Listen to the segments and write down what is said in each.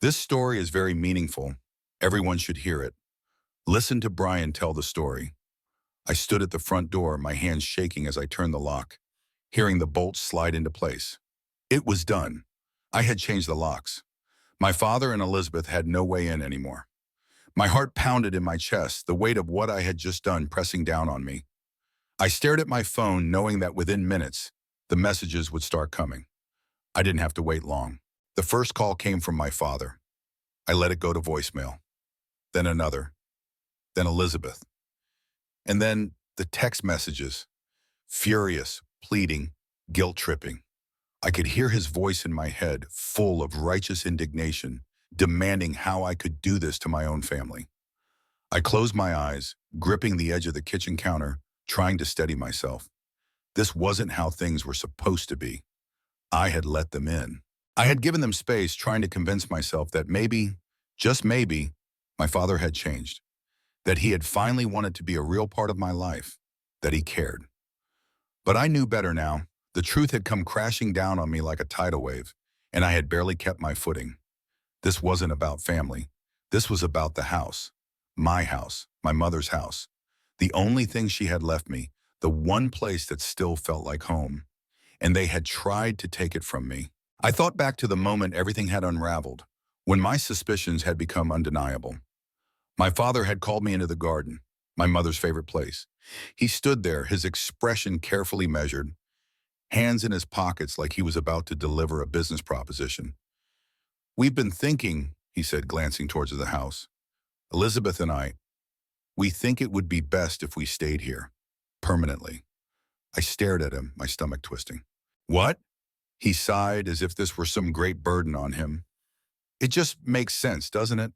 This story is very meaningful. Everyone should hear it. Listen to Brian tell the story. I stood at the front door, my hands shaking as I turned the lock, hearing the bolts slide into place. It was done. I had changed the locks. My father and Elizabeth had no way in anymore. My heart pounded in my chest, the weight of what I had just done pressing down on me. I stared at my phone, knowing that within minutes, the messages would start coming. I didn't have to wait long. The first call came from my father. I let it go to voicemail. Then another. Then Elizabeth. And then the text messages. Furious, pleading, guilt-tripping. I could hear his voice in my head, full of righteous indignation, demanding how I could do this to my own family. I closed my eyes, gripping the edge of the kitchen counter, trying to steady myself. This wasn't how things were supposed to be. I had let them in. I had given them space, trying to convince myself that maybe, just maybe, my father had changed. That he had finally wanted to be a real part of my life. That he cared. But I knew better now. The truth had come crashing down on me like a tidal wave, and I had barely kept my footing. This wasn't about family. This was about the house. My house. My mother's house. The only thing she had left me. The one place that still felt like home. And they had tried to take it from me. I thought back to the moment everything had unraveled, when my suspicions had become undeniable. My father had called me into the garden, my mother's favorite place. He stood there, his expression carefully measured, hands in his pockets like he was about to deliver a business proposition. "We've been thinking," he said, glancing towards the house. "Elizabeth and I, we think it would be best if we stayed here, permanently." I stared at him, my stomach twisting. "What?" He sighed as if this were some great burden on him. "It just makes sense, doesn't it?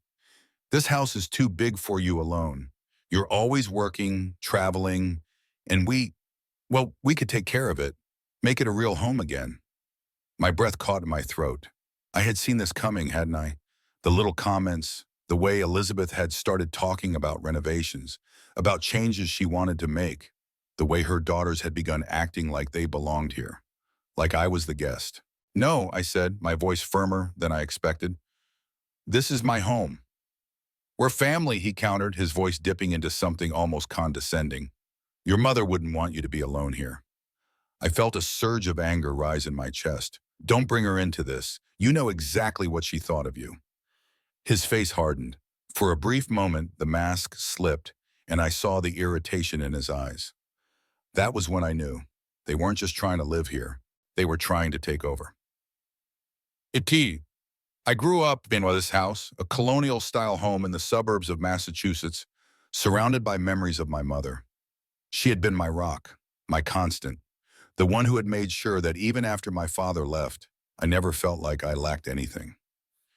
This house is too big for you alone. You're always working, traveling, and we could take care of it, make it a real home again." My breath caught in my throat. I had seen this coming, hadn't I? The little comments, the way Elizabeth had started talking about renovations, about changes she wanted to make, the way her daughters had begun acting like they belonged here, like I was the guest. "No," I said, my voice firmer than I expected. "This is my home." "We're family," he countered, his voice dipping into something almost condescending. "Your mother wouldn't want you to be alone here." I felt a surge of anger rise in my chest. "Don't bring her into this. You know exactly what she thought of you." His face hardened. For a brief moment, the mask slipped, and I saw the irritation in his eyes. That was when I knew. They weren't just trying to live here. They were trying to take over. I grew up in this house, a colonial-style home in the suburbs of Massachusetts, surrounded by memories of my mother. She had been my rock, my constant, the one who had made sure that even after my father left, I never felt like I lacked anything.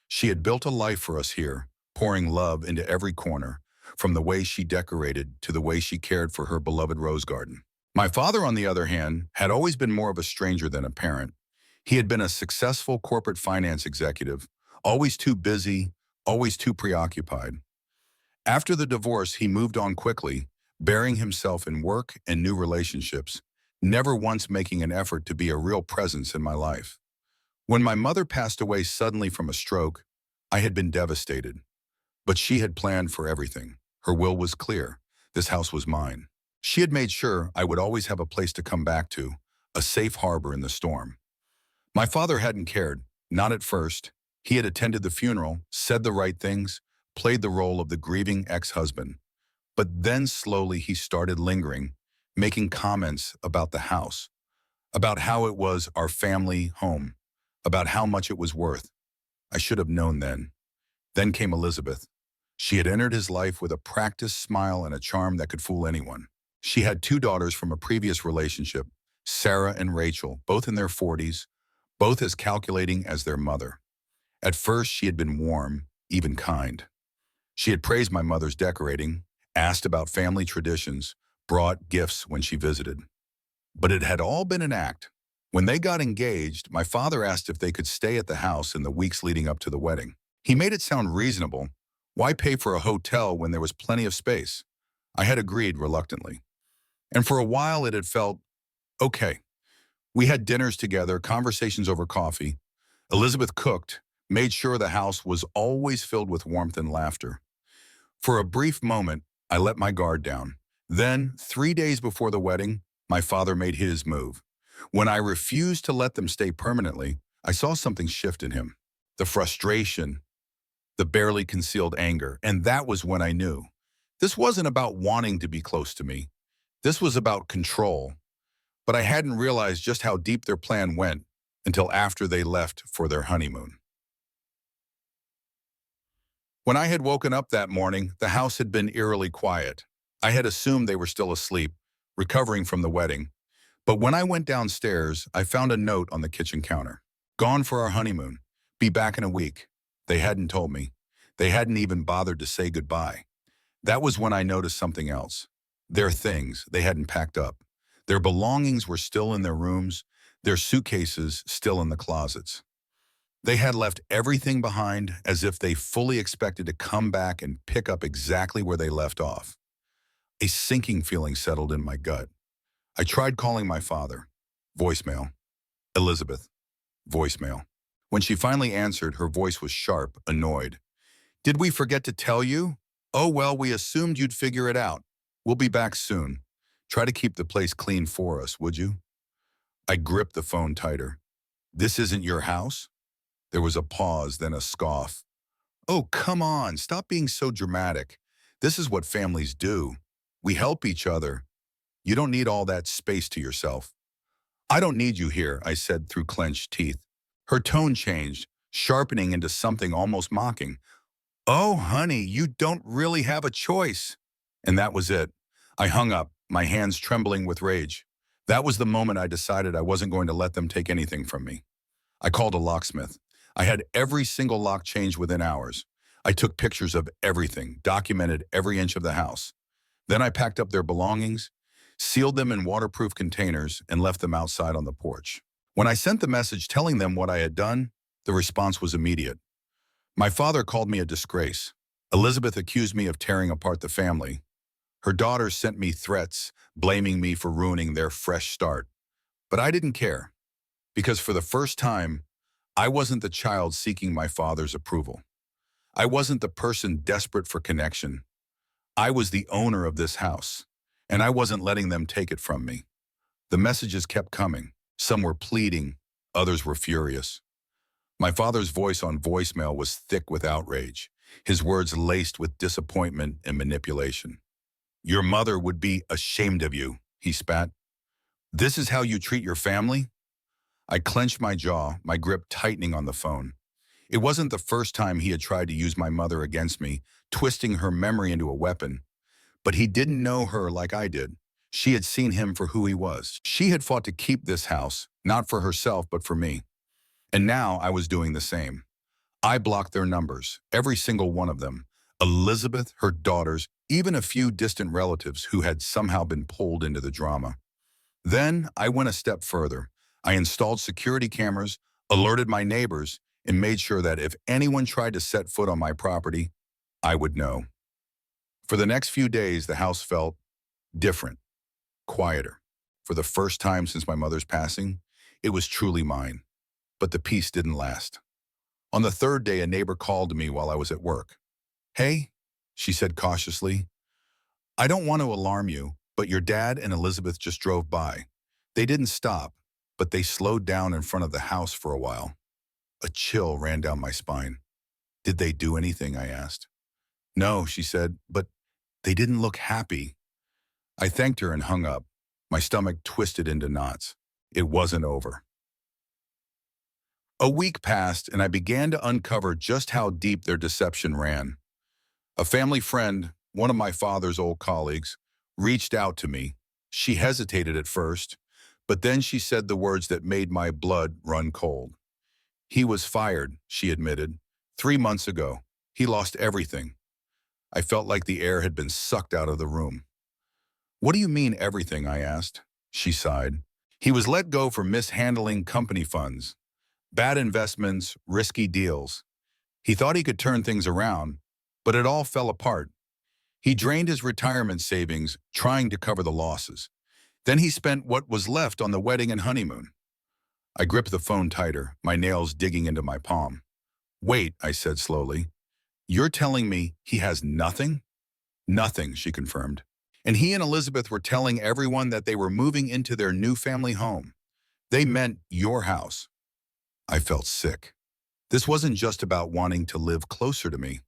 She had built a life for us here, pouring love into every corner, from the way she decorated to the way she cared for her beloved rose garden. My father, on the other hand, had always been more of a stranger than a parent. He had been a successful corporate finance executive, always too busy, always too preoccupied. After the divorce, he moved on quickly, burying himself in work and new relationships, never once making an effort to be a real presence in my life. When my mother passed away suddenly from a stroke, I had been devastated. But she had planned for everything. Her will was clear. This house was mine. She had made sure I would always have a place to come back to, a safe harbor in the storm. My father hadn't cared, not at first. He had attended the funeral, said the right things, played the role of the grieving ex-husband. But then slowly he started lingering, making comments about the house, about how it was our family home, about how much it was worth. I should have known then. Then came Elizabeth. She had entered his life with a practiced smile and a charm that could fool anyone. She had 2 daughters from a previous relationship, Sarah and Rachel, both in their 40s, both as calculating as their mother. At first, she had been warm, even kind. She had praised my mother's decorating, asked about family traditions, brought gifts when she visited. But it had all been an act. When they got engaged, my father asked if they could stay at the house in the weeks leading up to the wedding. He made it sound reasonable. Why pay for a hotel when there was plenty of space? I had agreed reluctantly. And for a while it had felt okay. We had dinners together, conversations over coffee. Elizabeth cooked, made sure the house was always filled with warmth and laughter. For a brief moment, I let my guard down. Then, 3 days before the wedding, my father made his move. When I refused to let them stay permanently, I saw something shift in him. The frustration, the barely concealed anger, and that was when I knew. This wasn't about wanting to be close to me. This was about control. But I hadn't realized just how deep their plan went until after they left for their honeymoon. When I had woken up that morning, the house had been eerily quiet. I had assumed they were still asleep, recovering from the wedding. But when I went downstairs, I found a note on the kitchen counter. Gone for our honeymoon. Be back in a week. They hadn't told me. They hadn't even bothered to say goodbye. That was when I noticed something else. Their things, they hadn't packed up. Their belongings were still in their rooms, their suitcases still in the closets. They had left everything behind as if they fully expected to come back and pick up exactly where they left off. A sinking feeling settled in my gut. I tried calling my father. Voicemail. Elizabeth. Voicemail. When she finally answered, her voice was sharp, annoyed. Did we forget to tell you? Oh, well, we assumed you'd figure it out. We'll be back soon. Try to keep the place clean for us, would you? I gripped the phone tighter. This isn't your house? There was a pause, then a scoff. Oh, come on, stop being so dramatic. This is what families do. We help each other. You don't need all that space to yourself. I don't need you here, I said through clenched teeth. Her tone changed, sharpening into something almost mocking. Oh, honey, you don't really have a choice. And that was it. I hung up, my hands trembling with rage. That was the moment I decided I wasn't going to let them take anything from me. I called a locksmith. I had every single lock changed within hours. I took pictures of everything, documented every inch of the house. Then I packed up their belongings, sealed them in waterproof containers, and left them outside on the porch. When I sent the message telling them what I had done, the response was immediate. My father called me a disgrace. Elizabeth accused me of tearing apart the family. Her daughters sent me threats, blaming me for ruining their fresh start. But I didn't care, because for the first time, I wasn't the child seeking my father's approval. I wasn't the person desperate for connection. I was the owner of this house, and I wasn't letting them take it from me. The messages kept coming. Some were pleading, others were furious. My father's voice on voicemail was thick with outrage, his words laced with disappointment and manipulation. Your mother would be ashamed of you, he spat. This is how you treat your family? I clenched my jaw, my grip tightening on the phone. It wasn't the first time he had tried to use my mother against me, twisting her memory into a weapon. But he didn't know her like I did. She had seen him for who he was. She had fought to keep this house, not for herself, but for me. And now I was doing the same. I blocked their numbers, every single one of them. Elizabeth, her daughters, even a few distant relatives who had somehow been pulled into the drama. Then I went a step further. I installed security cameras, alerted my neighbors, and made sure that if anyone tried to set foot on my property, I would know. For the next few days, the house felt different, quieter. For the first time since my mother's passing, it was truly mine. But the peace didn't last. On the third day, a neighbor called me while I was at work. Hey, she said cautiously, I don't want to alarm you, but your dad and Elizabeth just drove by. They didn't stop, but they slowed down in front of the house for a while. A chill ran down my spine. Did they do anything? I asked. No, she said, but they didn't look happy. I thanked her and hung up. My stomach twisted into knots. It wasn't over. A week passed, and I began to uncover just how deep their deception ran. A family friend, one of my father's old colleagues, reached out to me. She hesitated at first, but then she said the words that made my blood run cold. He was fired, she admitted. 3 months ago. He lost everything. I felt like the air had been sucked out of the room. What do you mean everything? I asked. She sighed. He was let go for mishandling company funds. Bad investments, risky deals. He thought he could turn things around, but it all fell apart. He drained his retirement savings, trying to cover the losses. Then he spent what was left on the wedding and honeymoon. I gripped the phone tighter, my nails digging into my palm. Wait, I said slowly. You're telling me he has nothing? Nothing, she confirmed. And he and Elizabeth were telling everyone that they were moving into their new family home. They meant your house. I felt sick. This wasn't just about wanting to live closer to me.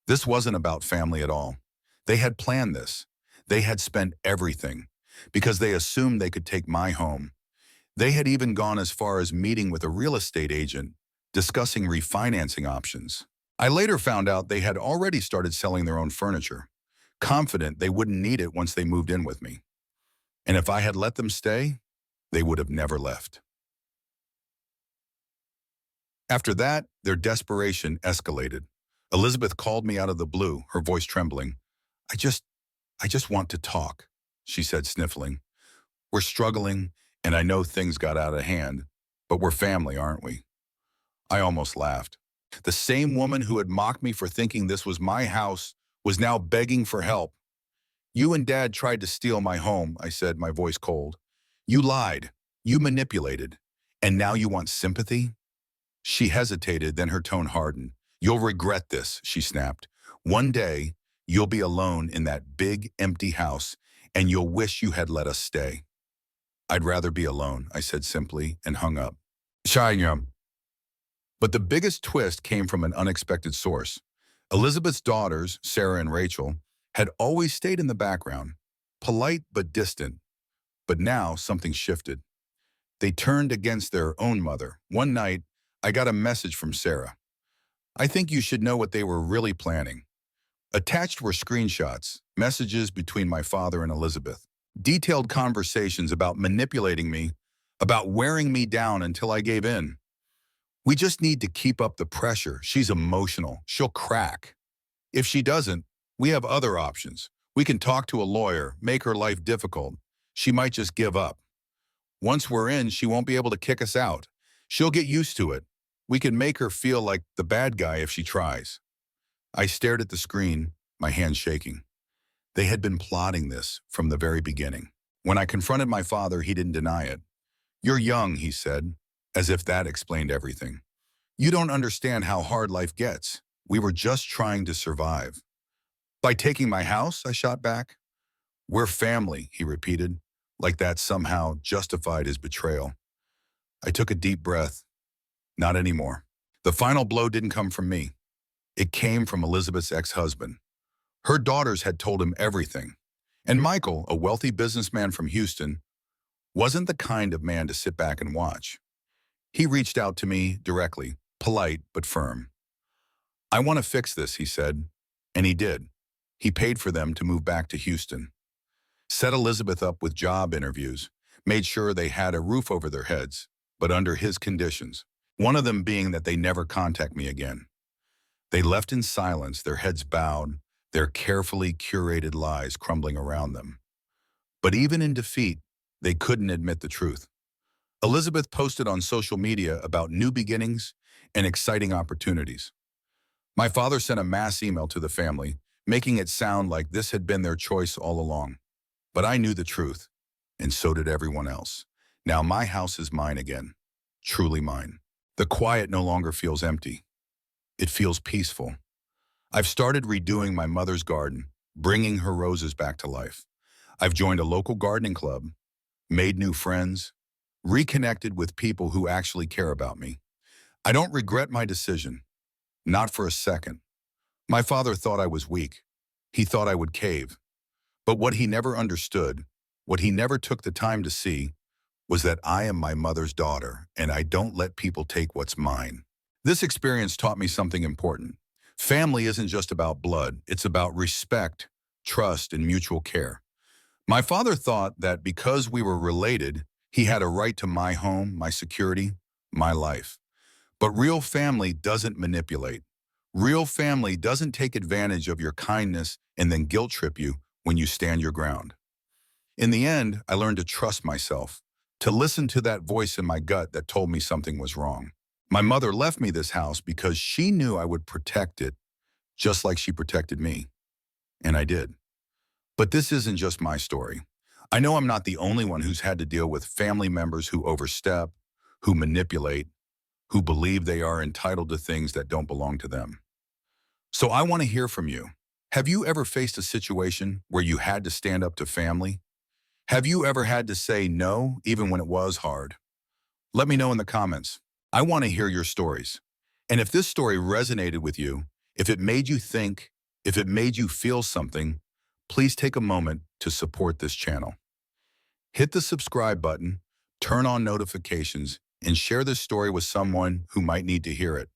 This wasn't about family at all. They had planned this. They had spent everything because they assumed they could take my home. They had even gone as far as meeting with a real estate agent, discussing refinancing options. I later found out they had already started selling their own furniture, confident they wouldn't need it once they moved in with me. And if I had let them stay, they would have never left. After that, their desperation escalated. Elizabeth called me out of the blue, her voice trembling. I just want to talk, she said, sniffling. We're struggling, and I know things got out of hand, but we're family, aren't we? I almost laughed. The same woman who had mocked me for thinking this was my house was now begging for help. You and Dad tried to steal my home, I said, my voice cold. You lied. You manipulated. And now you want sympathy? She hesitated, then her tone hardened. You'll regret this, she snapped. One day, you'll be alone in that big, empty house, and you'll wish you had let us stay. I'd rather be alone, I said simply, and hung up. Shayam. But the biggest twist came from an unexpected source. Elizabeth's daughters, Sarah and Rachel, had always stayed in the background, polite but distant. But now something shifted. They turned against their own mother. One night, I got a message from Sarah. I think you should know what they were really planning. Attached were screenshots, messages between my father and Elizabeth, detailed conversations about manipulating me, about wearing me down until I gave in. We just need to keep up the pressure. She's emotional. She'll crack. If she doesn't, we have other options. We can talk to a lawyer, make her life difficult. She might just give up. Once we're in, she won't be able to kick us out. She'll get used to it. We can make her feel like the bad guy if she tries. I stared at the screen, my hands shaking. They had been plotting this from the very beginning. When I confronted my father, he didn't deny it. You're young, he said, as if that explained everything. You don't understand how hard life gets. We were just trying to survive. By taking my house, I shot back. We're family, he repeated, like that somehow justified his betrayal. I took a deep breath. Not anymore. The final blow didn't come from me. It came from Elizabeth's ex-husband. Her daughters had told him everything. And Michael, a wealthy businessman from Houston, wasn't the kind of man to sit back and watch. He reached out to me directly, polite but firm. I want to fix this, he said. And he did. He paid for them to move back to Houston. Set Elizabeth up with job interviews, made sure they had a roof over their heads, but under his conditions. One of them being that they never contact me again. They left in silence, their heads bowed, their carefully curated lies crumbling around them. But even in defeat, they couldn't admit the truth. Elizabeth posted on social media about new beginnings and exciting opportunities. My father sent a mass email to the family, making it sound like this had been their choice all along. But I knew the truth, and so did everyone else. Now my house is mine again, truly mine. The quiet no longer feels empty. It feels peaceful. I've started redoing my mother's garden, bringing her roses back to life. I've joined a local gardening club, made new friends, reconnected with people who actually care about me. I don't regret my decision, not for a second. My father thought I was weak. He thought I would cave. But what he never understood, what he never took the time to see, was that I am my mother's daughter, and I don't let people take what's mine. This experience taught me something important. Family isn't just about blood. It's about respect, trust, and mutual care. My father thought that because we were related, he had a right to my home, my security, my life. But real family doesn't manipulate. Real family doesn't take advantage of your kindness and then guilt trip you when you stand your ground. In the end, I learned to trust myself, to listen to that voice in my gut that told me something was wrong. My mother left me this house because she knew I would protect it, just like she protected me. And I did. But this isn't just my story. I know I'm not the only one who's had to deal with family members who overstep, who manipulate, who believe they are entitled to things that don't belong to them. So I want to hear from you. Have you ever faced a situation where you had to stand up to family? Have you ever had to say no, even when it was hard? Let me know in the comments. I want to hear your stories. And if this story resonated with you, if it made you think, if it made you feel something, please take a moment to support this channel. Hit the subscribe button, turn on notifications, and share this story with someone who might need to hear it.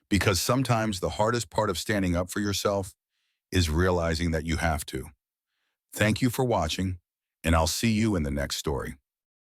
Because sometimes the hardest part of standing up for yourself is realizing that you have to. Thank you for watching, and I'll see you in the next story.